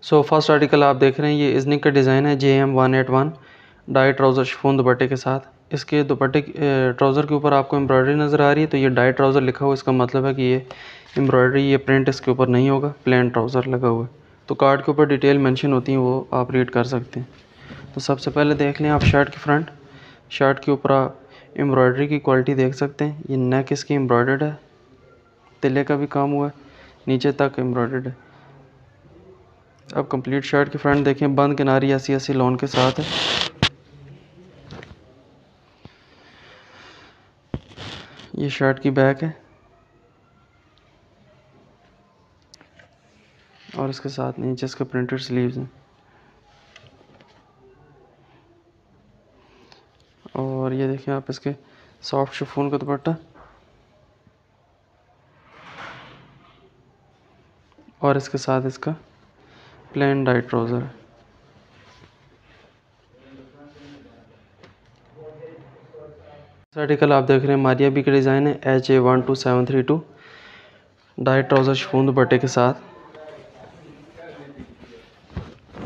So first article आप देख रहे हैं, ये इजनिक का डिज़ाइन है JM181 डाई ट्राउज़र शिफॉन दुपट्टे के साथ। इसके दुपट्टे ट्राउज़र के ऊपर आपको एम्ब्रॉयडरी नज़र आ रही है, तो ये डाई ट्राउज़र लिखा हुआ, इसका मतलब है कि ये एम्ब्रॉयडरी, ये प्रिंट इसके ऊपर नहीं होगा, प्लेन ट्राउज़र लगा हुआ है। तो कार्ड के ऊपर डिटेल मेंशन होती हैं, वो आप रीड कर सकते हैं। तो सबसे पहले देख लें आप शर्ट की फ्रंट। शर्ट के ऊपर आप एम्ब्रॉयडरी की क्वालिटी देख सकते हैं। ये नेक इसकी एम्ब्रॉयडर्ड है, तिल्ले का भी काम हुआ है, नीचे तक एम्ब्रॉयडर्ड है। अब कंप्लीट शर्ट की फ्रंट देखें, बंद किनारी ऐसी लोन के साथ है। ये शर्ट की बैक है और इसके साथ नीचे इसके प्रिंटेड स्लीव्स हैं। और ये देखें आप इसके सॉफ्ट शिफॉन का दुपट्टा और इसके साथ इसका प्लेन डाई ट्राउज़र है। आर्टिकल आप देख रहे हैं मारिया बी का डिज़ाइन है HA12732 डाई ट्राउज़र शिफॉन दुपट्टे के साथ।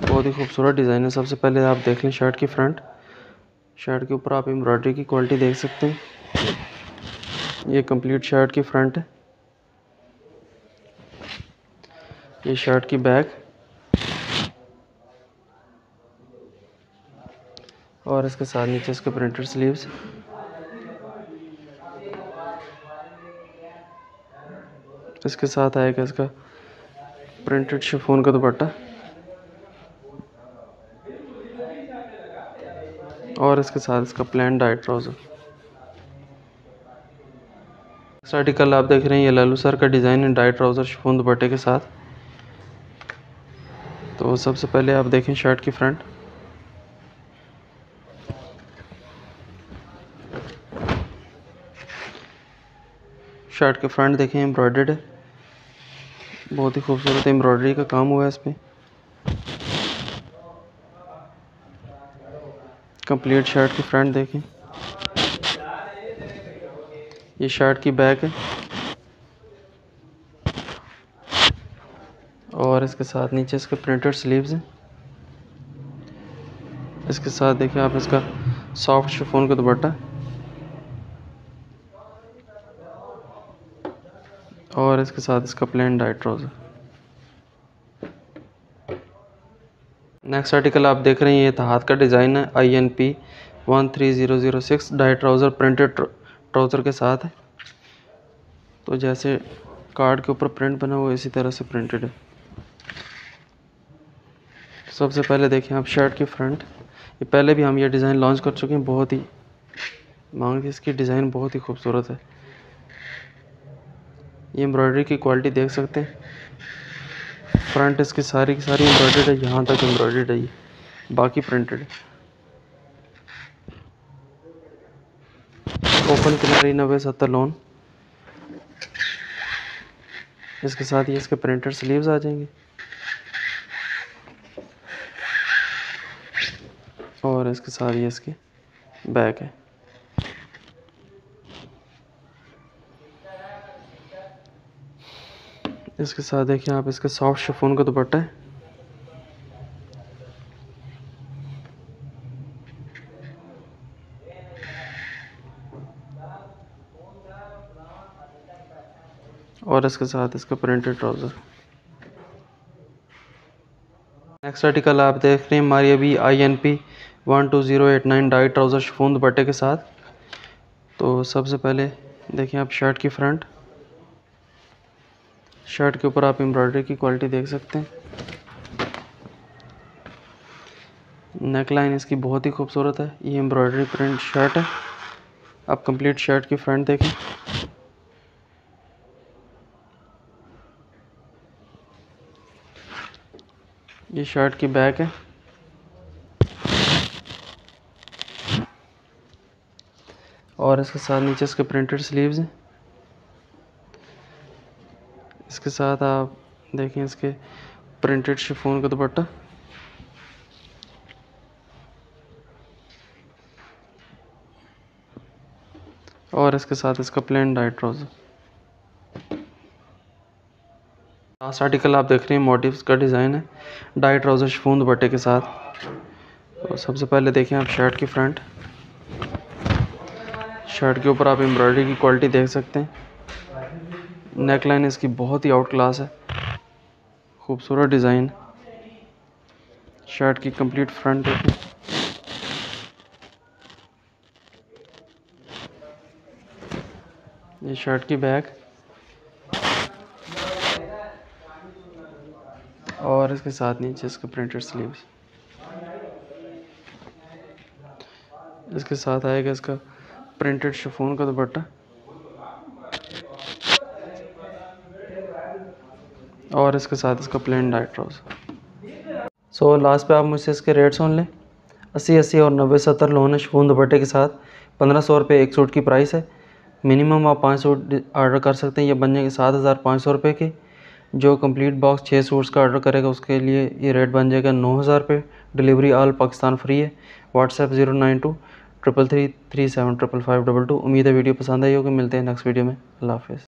बहुत ही खूबसूरत डिज़ाइन है। सबसे पहले आप देख लें शर्ट की फ्रंट। शर्ट के ऊपर आप एम्ब्रॉयडरी की क्वालिटी देख सकते हैं। ये कंप्लीट शर्ट की फ्रंट है। ये शर्ट की बैक और इसके साथ नीचे इसके प्रिंटेड स्लीव्स। इसके साथ आएगा इसका प्रिंटेड शिफॉन का दुपट्टा और इसके साथ इसका plane die trouser. Next article आप देख रहे हैं, ये लालू सर का डिज़ाइन है डाई ट्राउज़र शिफॉन दुपट्टे के साथ। तो सबसे पहले आप देखें शर्ट की फ्रंट। शर्ट के फ्रंट देखें एम्ब्रॉयडर्ड है, बहुत ही खूबसूरत एम्ब्रॉयडरी का काम हुआ है इस पर। कंप्लीट शर्ट की फ्रंट देखें। ये शर्ट की बैक है और इसके साथ नीचे इसके प्रिंटेड स्लीव्स हैं। इसके साथ देखिए आप इसका सॉफ्ट शिफॉन का दुपट्टा और इसके साथ इसका plane die trouser. Next article आप देख रहे हैं, ये हाथ का डिज़ाइन है INP13006 die trouser printed trouser के साथ है। तो जैसे कार्ड के ऊपर प्रिंट बना हुआ है, इसी तरह से प्रिंटेड है। सबसे पहले देखें आप शर्ट की फ्रंट। ये पहले भी हम ये डिज़ाइन लॉन्च कर चुके हैं, बहुत ही मांग थी इसकी, डिज़ाइन बहुत ही खूबसूरत है। ये एम्ब्रॉयडरी की क्वालिटी देख सकते हैं। फ्रंट इसकी सारी की सारी एम्ब्रॉयडर्ड है, यहाँ तक एम्ब्रॉयडर्ड है, ये बाकी प्रिंटेड है। ओपन किनारी 90-70 लोन। इसके साथ ही इसके प्रिंटेड स्लीव्स आ जाएंगे और इसके साथ ही इसकी बैक है। इसके साथ देखिए आप इसका सॉफ्ट शिफॉन का दुपट्टा है और इसके साथ इसका प्रिंटेड ट्राउज़र। नेक्स्ट आर्टिकल आप देख रहे हैं Maria B INP12089 dye trouser chiffon दुपट्टे के साथ। तो सबसे पहले देखें आप शर्ट की फ्रंट। शर्ट के ऊपर आप एम्ब्रॉयडरी की क्वालिटी देख सकते हैं। नेक लाइन इसकी बहुत ही खूबसूरत है, ये एम्ब्रॉयडरी प्रिंट शर्ट है। आप कंप्लीट शर्ट की फ्रंट देखें। ये शर्ट की बैक है और इसके साथ नीचे इसके प्रिंटेड स्लीव्स हैं। इसके साथ आप देखें इसके प्रिंटेड शिफॉन का दुपट्टा और इसके साथ इसका plane die trouser. Last article आप देख रहे हैं मोटिव्स का डिज़ाइन है, डाई ट्राउज़र शिफॉन दुपट्टे के साथ। तो सबसे पहले देखें आप शर्ट की फ्रंट। शर्ट के ऊपर आप एम्ब्रॉयडरी की क्वालिटी देख सकते हैं। नेक लाइन इसकी बहुत ही आउट क्लास है, खूबसूरत डिज़ाइन। शर्ट की कंप्लीट फ्रंट देखें। ये शर्ट की बैक और इसके साथ नीचे इसके प्रिंटेड स्लीव्स। इसके साथ आएगा इसका प्रिंटेड शिफॉन का दुपट्टा और इसके साथ इसका plane die trouser. So last पे आप मुझसे इसके रेट सुन लें। 80 और 90-70 लोन है शिफॉन दुपट्टे के साथ। 1500 रुपये एक सूट की प्राइस है। मिनिमम आप 5 सूट ऑर्डर कर सकते हैं। ये बन जाएंगे 7500 रुपये के। जो कंप्लीट बॉक्स 6 सूट्स का ऑर्डर करेगा उसके लिए ये रेट बन जाएगा 9000 रुपये। डिलीवरी ऑल पाकिस्तान फ्री है। व्हाट्सएप 092 333 37 55522। उम्मीद है वीडियो पसंद आई होगी। मिलते हैं नेक्स्ट वीडियो में। अल्लाह हाफ़िज़।